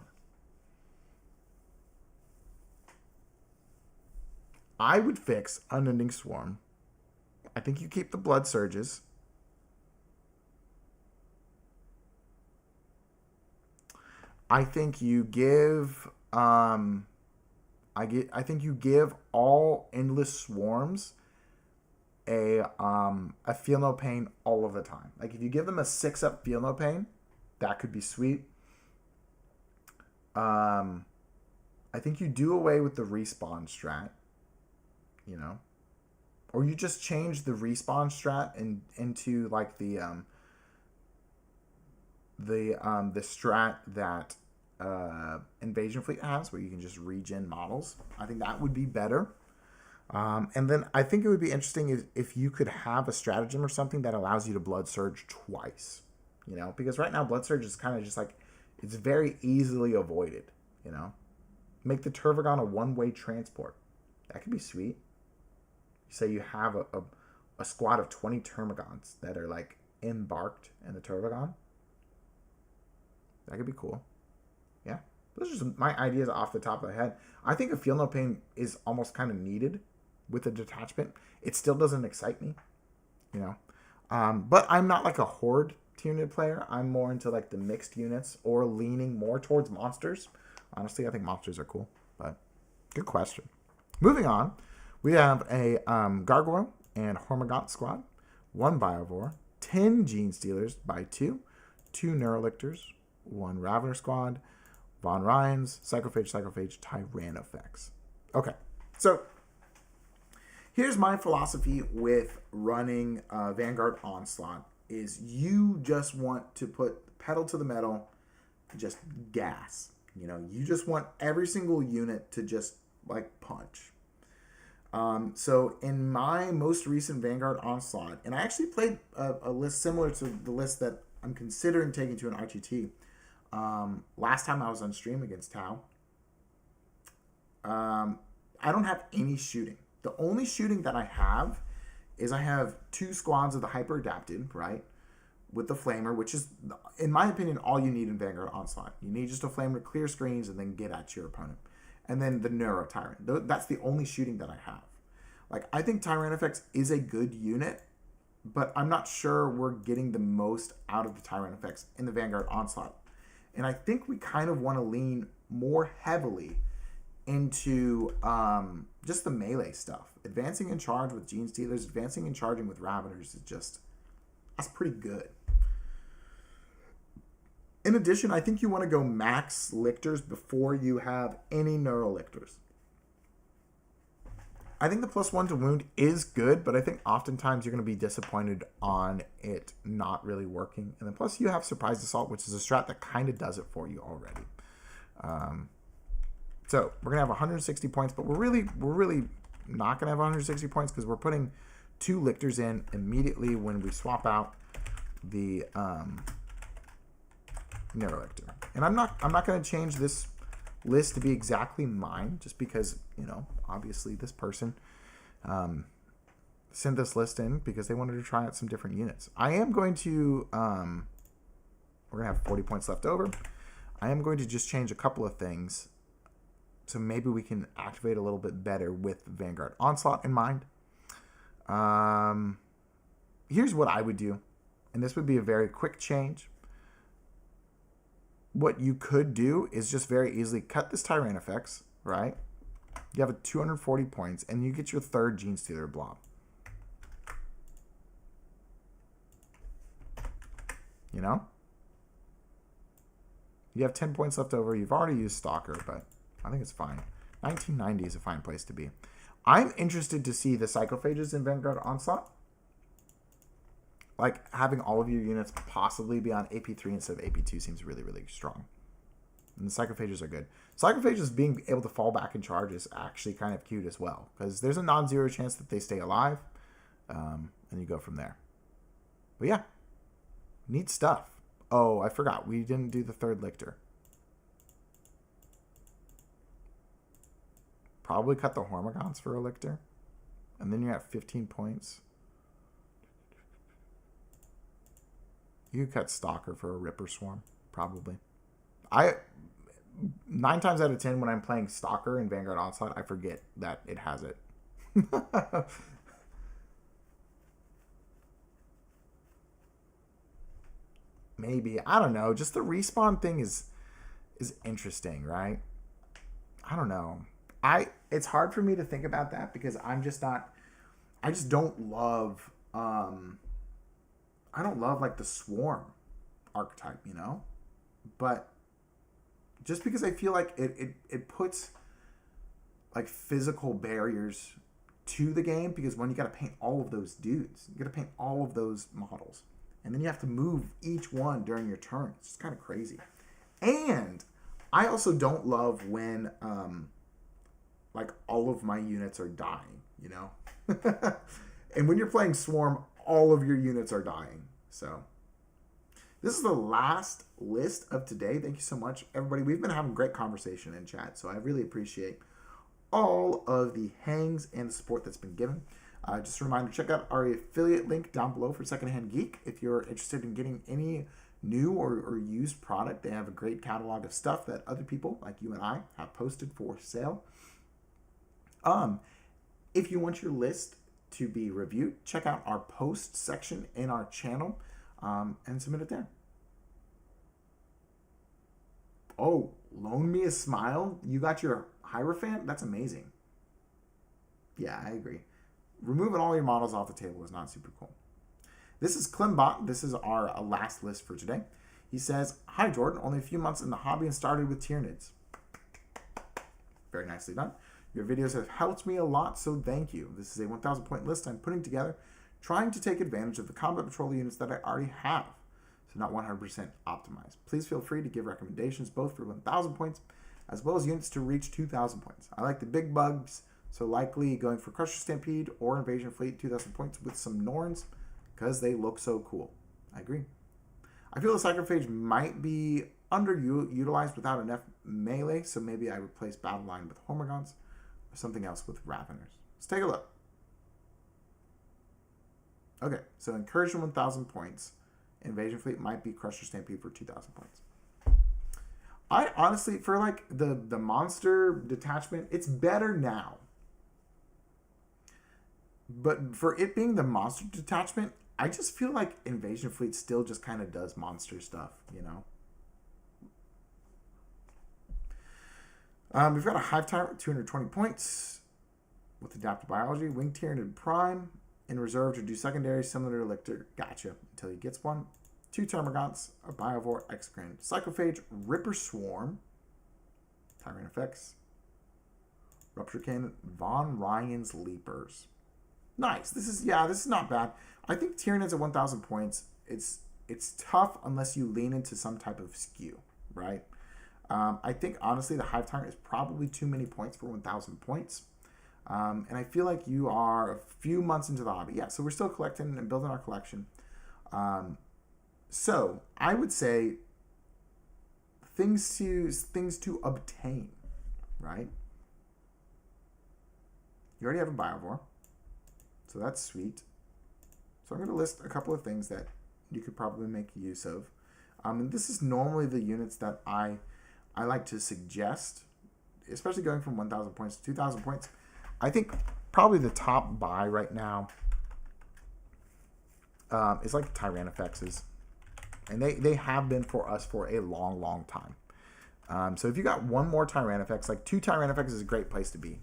I would fix Unending Swarm. I think you keep the Blood Surges. I think you give I think you give all Endless Swarms a Feel No Pain all of the time. Like if you give them a 6-up Feel No Pain, that could be sweet. I think you do away with the respawn strat, you know, or you just change the respawn strat into like the strat that Invasion Fleet has, where you can just regen models. I think that would be better. And then I think it would be interesting if you could have a stratagem or something that allows you to Blood Surge twice, you know, because right now Blood Surge is kind of just like, it's very easily avoided, you know. Make the Turvagon a one-way transport. That could be sweet. Say you have a squad of 20 Termagants that are like embarked in the Turvagon. That could be cool. Yeah. Those are just my ideas off the top of the head. I think a Feel No Pain is almost kind of needed with a detachment. It still doesn't excite me, you know. But I'm not like a Horde unit player. I'm more into like the mixed units or leaning more towards monsters. Honestly, I think monsters are cool, but good question. Moving on, we have a Gargoyle and Hormagaunt squad, 1 Biovore, 10 Gene Stealers by 2 Neurolictors, 1 Ravener squad, Von Ryans, Psychophage, Tyranofex. Okay, so here's my philosophy with running Vanguard Onslaught is you just want to put pedal to the metal, just gas. You know, you just want every single unit to just like punch. So in my most recent Vanguard Onslaught, and I actually played a list similar to the list that I'm considering taking to an RTT. Last time I was on stream against Tau, I don't have any shooting. The only shooting that I have is I have 2 squads of the hyper adapted, right? With the flamer, which is, in my opinion, all you need in Vanguard Onslaught. You need just a flamer to clear screens and then get at your opponent. And then the Neuro Tyrant. That's the only shooting that I have. Like, I think Tyranifex is a good unit, but I'm not sure we're getting the most out of the Tyranifex in the Vanguard Onslaught. And I think we kind of want to lean more heavily into just the melee stuff. Advancing in charge with Gene Stealers, advancing and charging with Raveners is just, that's pretty good. In addition, I think you want to go max lictors before you have any neural lictors. I think the +1 to wound is good, but I think oftentimes you're going to be disappointed on it not really working. And then plus you have Surprise Assault, which is a strat that kind of does it for you already. So we're going to have 160 points, but we're really not going to have 160 points because we're putting 2 lictors in immediately when we swap out the Neurolictor. And I'm not going to change this list to be exactly mine just because, you know, obviously this person sent this list in because they wanted to try out some different units. I am going to, we're going to have 40 points left over. I am going to just change a couple of things so maybe we can activate a little bit better with Vanguard Onslaught in mind. Here's what I would do, and this would be a very quick change. What you could do is just very easily cut this Tyranifex, right? You have a 240 points, and you get your 3rd Gene Stealer blob. You know? You have 10 points left over. You've already used Stalker, but I think it's fine. 1990 is a fine place to be. I'm interested to see the Psychophages in Vanguard Onslaught. Like, having all of your units possibly be on AP3 instead of AP2 seems really, really strong. And the Psychophages are good. Psychophages being able to fall back in charge is actually kind of cute as well. Because there's a non-zero chance that they stay alive. And you go from there. But yeah. Neat stuff. Oh, I forgot. We didn't do the 3rd Lictor. Probably cut the Hormigons for a Lictor. And then you're at 15 points. You could cut Stalker for a Ripper Swarm. Probably. 9 times out of 10 when I'm playing Stalker in Vanguard Onslaught, I forget that it has it. Maybe. I don't know. Just the respawn thing is interesting, right? I don't know. It's hard for me to think about that because I'm just not, I just don't love, I don't love like the swarm archetype, you know? But just because I feel like it puts like physical barriers to the game, because when you got to paint all of those dudes, you got to paint all of those models, and then you have to move each one during your turn. It's just kind of crazy. And I also don't love when like all of my units are dying, you know? And when you're playing Swarm, all of your units are dying. So this is the last list of today. Thank you so much, everybody. We've been having great conversation in chat, so I really appreciate all of the hangs and the support that's been given. Just a reminder, check out our affiliate link down below for Secondhand Geek. If you're interested in getting any new or used product, they have a great catalog of stuff that other people like you and I have posted for sale. If you want your list to be reviewed, check out our post section in our channel and submit it there. Oh, loan me a smile? You got your Hierophant? That's amazing. Yeah, I agree. Removing all your models off the table is not super cool. This is Klimbot. This is our last list for today. He says, "Hi, Jordan. Only a few months in the hobby and started with Tyranids." Very nicely done. "Your videos have helped me a lot, so thank you. This is a 1,000 point list I'm putting together, trying to take advantage of the combat patrol units that I already have, so not 100% optimized. Please feel free to give recommendations both for 1,000 points as well as units to reach 2,000 points. I like the big bugs, so likely going for Crusher Stampede or Invasion Fleet 2,000 points with some Norns because they look so cool." I agree. I feel the Psychophage might be underutilized without enough melee, so maybe I replace Battle Line with Hormagaunts or something else with Raveners. Let's take a look. Okay, so Incursion 1,000 points. Invasion Fleet might be Crusher Stampede for 2,000 points. I honestly, for like the monster detachment, it's better now. But for it being the monster detachment, I just feel like Invasion Fleet still just kind of does monster stuff, you know? We've got a Hive Tyrant with 220 points with Adaptive Biology. Wing Tyranid Prime in reserve to do secondary, similar to Lictor. Gotcha. Until he gets one. 2 Termagants, a Biovore, Exocrine, Psychophage, Ripper Swarm, Tyrant Effects, Rupture Cannon, Von Ryan's Leapers. Nice. This is not bad. I think Tyranids at 1,000 points, it's tough unless you lean into some type of skew, right? I think, honestly, the Hive Tyrant is probably too many points for 1,000 points. And I feel like you are a few months into the hobby. Yeah, so we're still collecting and building our collection. So I would say things to obtain, right? You already have a Biovore, so that's sweet. So I'm going to list a couple of things that you could probably make use of. And this is normally the units that I like to suggest, especially going from 1,000 points to 2,000 points. I think probably the top buy right now is like Tyrannifexes. And they have been for us for a long, long time. So if you got one more Tyrannifex, like 2 Tyrannifexes is a great place to be.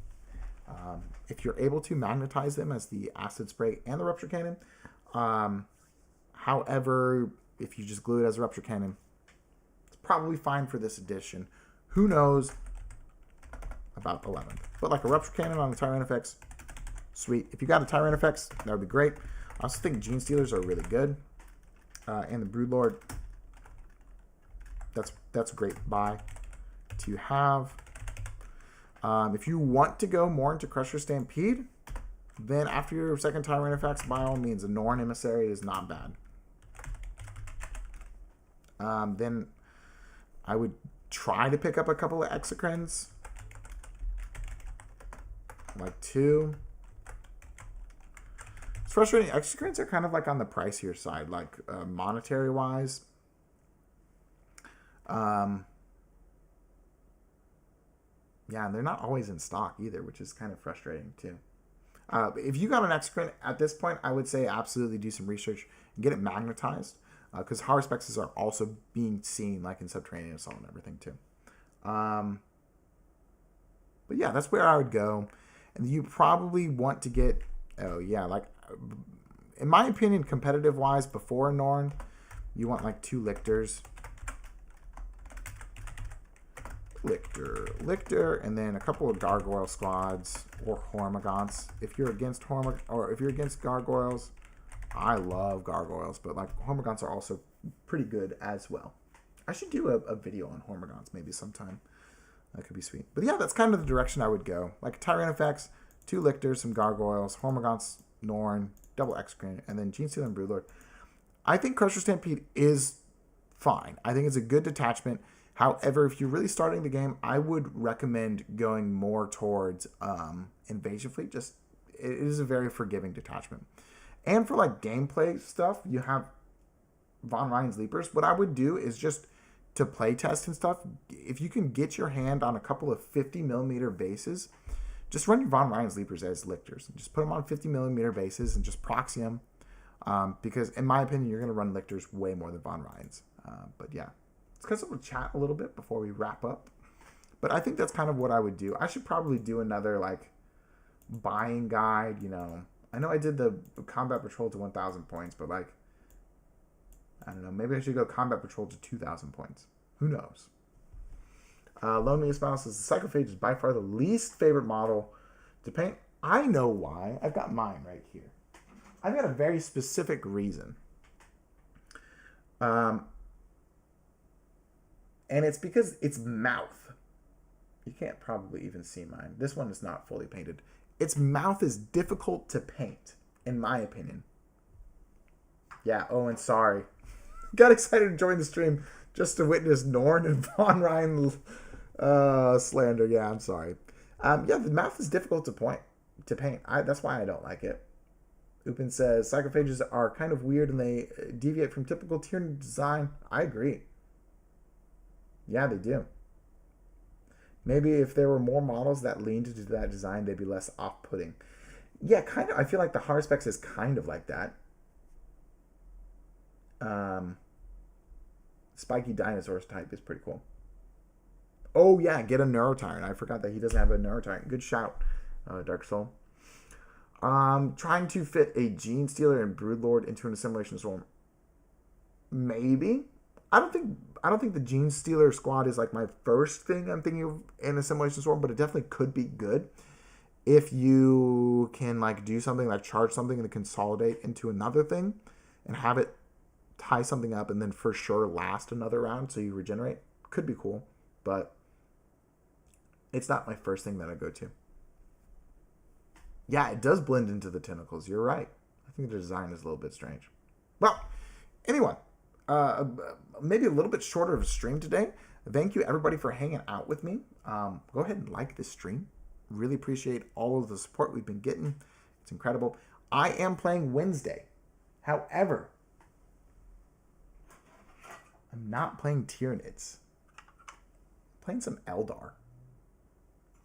If you're able to magnetize them as the Acid Spray and the Rupture Cannon. However, if you just glue it as a Rupture Cannon, it's probably fine for this edition. Who knows about 11th. But like a Rupture Cannon on the Tyrannifex, sweet. If you got a Tyrannifex, that would be great. I also think Gene Stealers are really good. And the Broodlord, that's a great buy to have. If you want to go more into Crusher Stampede, then after your second Tyrannifex, by all means, a Norn Emissary is not bad. Then I would try to pick up a couple of Exocrines, like 2. It's frustrating. Exocrines are kind of like on the pricier side, like monetary wise. Yeah, and they're not always in stock either, which is kind of frustrating too. If you got an Exocrine at this point, I would say absolutely do some research and get it magnetized, because Harspexes are also being seen like in Subterranean Assault and everything too. But yeah, that's where I would go. And you probably want to get, like, in my opinion, competitive wise, before Norn, you want like 2 Lictors. Lictor, and then a couple of Gargoyle squads or Hormagaunts. If you're against Gargoyles, I love Gargoyles, but like Hormagaunts are also pretty good as well. I should do a video on Hormagaunts maybe sometime. That could be sweet. But yeah, that's kind of the direction I would go. Like Tyrannifex, 2 Lictors, some Gargoyles, Hormagaunts, Norn, double Exocrine, and then Gene Stealer and Broodlord. I think Crusher Stampede is fine. I think it's a good detachment. However, if you're really starting the game, I would recommend going more towards Invasion Fleet. It is a very forgiving detachment. And for like gameplay stuff, you have Von Ryan's Leapers. What I would do is just to play test and stuff, if you can get your hand on a couple of 50mm bases, just run your Von Ryan's Leapers as Lictors. Just put them on 50mm bases and just proxy them. Because in my opinion, you're going to run Lictors way more than Von Ryan's. But yeah. It's because we'll chat a little bit before we wrap up. But I think that's kind of what I would do. I should probably do another, like, buying guide, you know. I know I did the Combat Patrol to 1,000 points, but, like, I don't know. Maybe I should go Combat Patrol to 2,000 points. Who knows? Lonely Spouse says, the Psychophage is by far the least favorite model to paint. I know why. I've got mine right here. I've got a very specific reason. And it's because its mouth. You can't probably even see mine. This one is not fully painted. Its mouth is difficult to paint, in my opinion. Yeah, Owen, sorry. Got excited to join the stream just to witness Norn and Von Ryan slander. Yeah, I'm sorry. Yeah, the math is difficult to paint. That's why I don't like it. Upin says, Psychophages are kind of weird and they deviate from typical Tyranid design. I agree. Yeah, they do. Maybe if there were more models that leaned into that design, they'd be less off-putting. Yeah, kind of. I feel like the Harspex is kind of like that. Spiky Dinosaurs type is pretty cool. Oh, yeah, get a Neurotyrant. I forgot that he doesn't have a Neurotyrant. Good shout, Dark Soul. Trying to fit a Gene Stealer and Broodlord into an Assimilation Swarm. Maybe. I don't think the Gene Stealer squad is like my first thing I'm thinking of in Assimilation Swarm, but it definitely could be good if you can like do something like charge something and consolidate into another thing and have it tie something up and then for sure last another round so you regenerate. Could be cool, but it's not my first thing that I go to. Yeah, it does blend into the tentacles. You're right. I think the design is a little bit strange. Well, anyway, maybe a little bit shorter of a stream today. Thank you, everybody, for hanging out with me. Go ahead and like this stream. Really appreciate all of the support we've been getting. It's incredible. I am playing Wednesday. However, I'm not playing Tyranids. I'm playing some Eldar.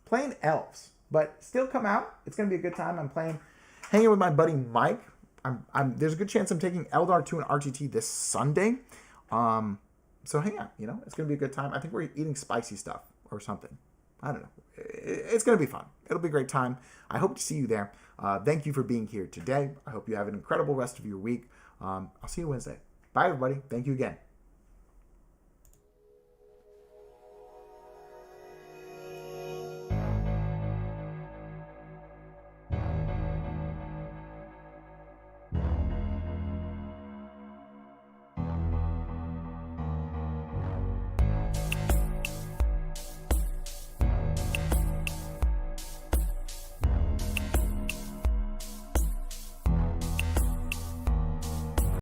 Playing elves. But still come out. It's going to be a good time. I'm hanging with my buddy Mike. There's a good chance I'm taking Eldar to an RTT this Sunday. So hang out, it's going to be a good time. I think we're eating spicy stuff or something. I don't know. It's going to be fun. It'll be a great time. I hope to see you there. Thank you for being here today. I hope you have an incredible rest of your week. I'll see you Wednesday. Bye, everybody. Thank you again.